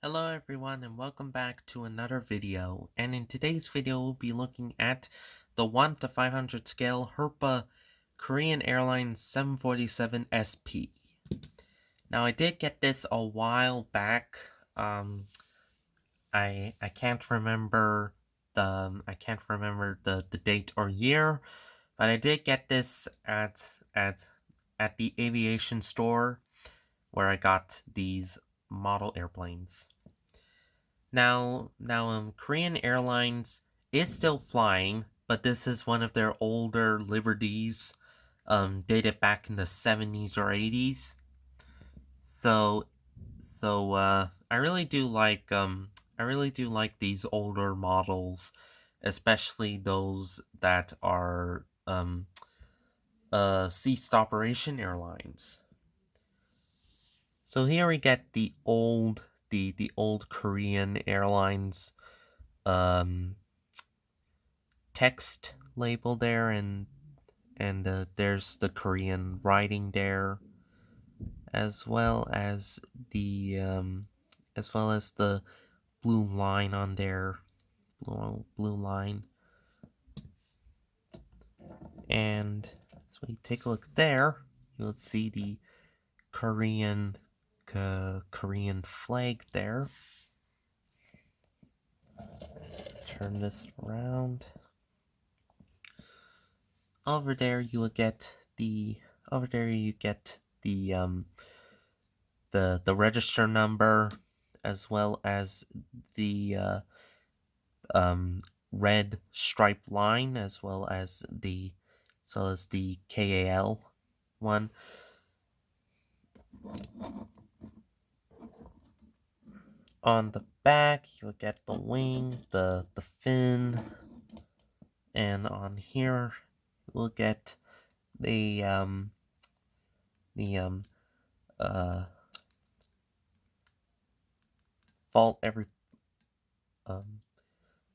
Hello everyone and welcome back to another video, and in today's video we'll be looking at the 1 to 500 scale Herpa Korean Airlines 747 SP. Now I did get this a while back. I can't remember the date or year, but I did get this at the aviation store where I got these model airplanes. Now, Korean Airlines is still flying, but this is one of their older Liberties, dated back in the 70s or 80s. So, I really do like these older models, especially those that are, ceased operation airlines. So here we get the old Korean Airlines, um, text label there, and there's the Korean writing there, as well as the blue line on there, blue line, and as we take a look there, you'll see the Korean Korean flag there. Let's turn this around. Over there you will get the the register number, as well as the red striped line, as well as the KAL one. On the back you'll get the wing, the fin, and on here we'll get the the vault every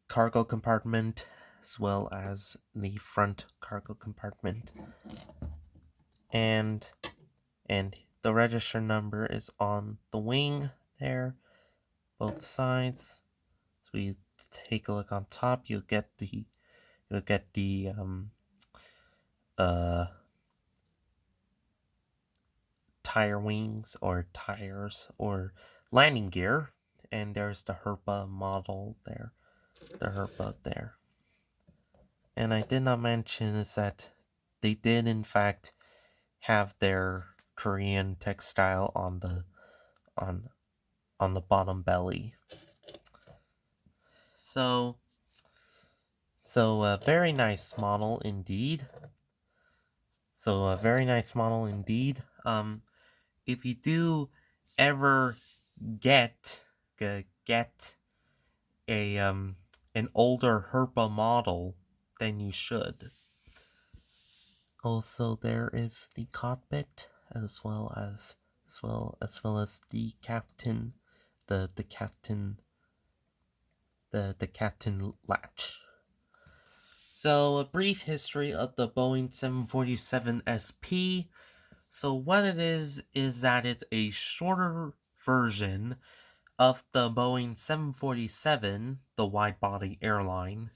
cargo compartment, as well as the front cargo compartment, and the register number is on the wing there, both sides. So we take a look on top, you'll get the uh tire wings, or tires, or landing gear, and there's the Herpa model there, the Herpa there. And I did not mention is that they did in fact have their Korean textile on on the bottom belly. So a very nice model indeed. If you do ever get get a an older Herpa model, then you should. Also, there is the cockpit, as well as the captain, the captain, the captain latch. So, a brief history of the Boeing 747 SP. So, what it is that it's a shorter version of the Boeing 747, the wide-body airline.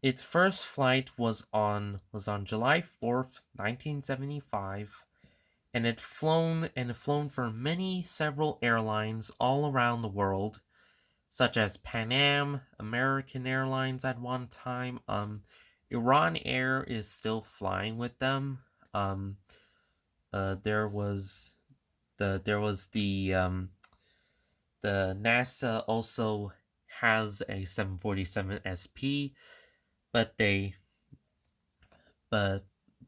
Its first flight was on July 4th, 1975, and it flown for several airlines all around the world, such as Pan Am, American Airlines at one time. Iran Air is still flying with them. There was the NASA also has a 747 SP, but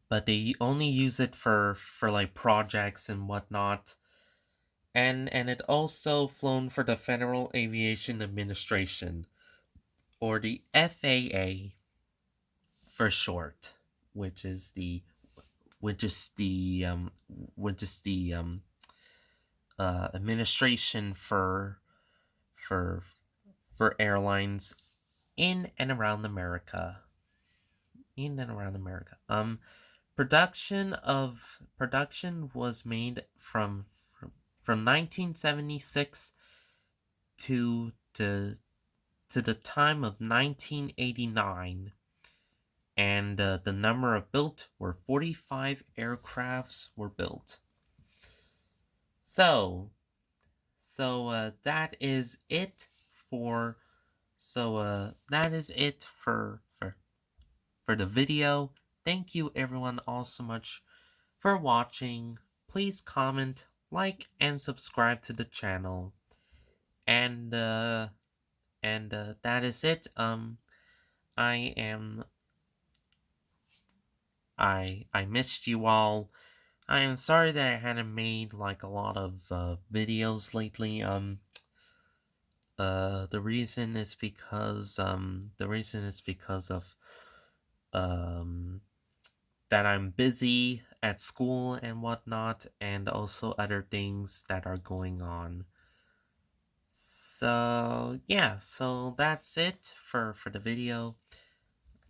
but they only use it for like projects and whatnot. And it also flown for the Federal Aviation Administration, or the FAA for short, which is the which is the administration for airlines in and around America. Production was made from 1976 to the time of 1989, and the number of built were 45 aircrafts were built. So that is it for the video. Thank you everyone all so much for watching. Please comment, like, and subscribe to the channel. And that is it. I missed you all. I am sorry that I hadn't made like a lot of videos lately. The reason is because of that I'm busy at school and whatnot, and also other things that are going on. So yeah, so that's it for the video.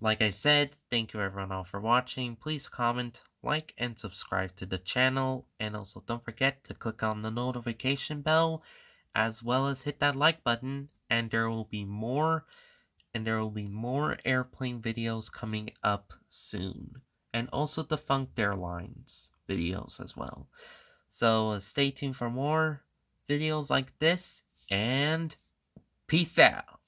Like I said, thank you everyone all for watching. Please comment, like, and subscribe to the channel. And also don't forget to click on the notification bell, as well as hit that like button. And there will be more airplane videos coming up soon. And also defunct airlines videos as well. So stay tuned for more videos like this, and peace out.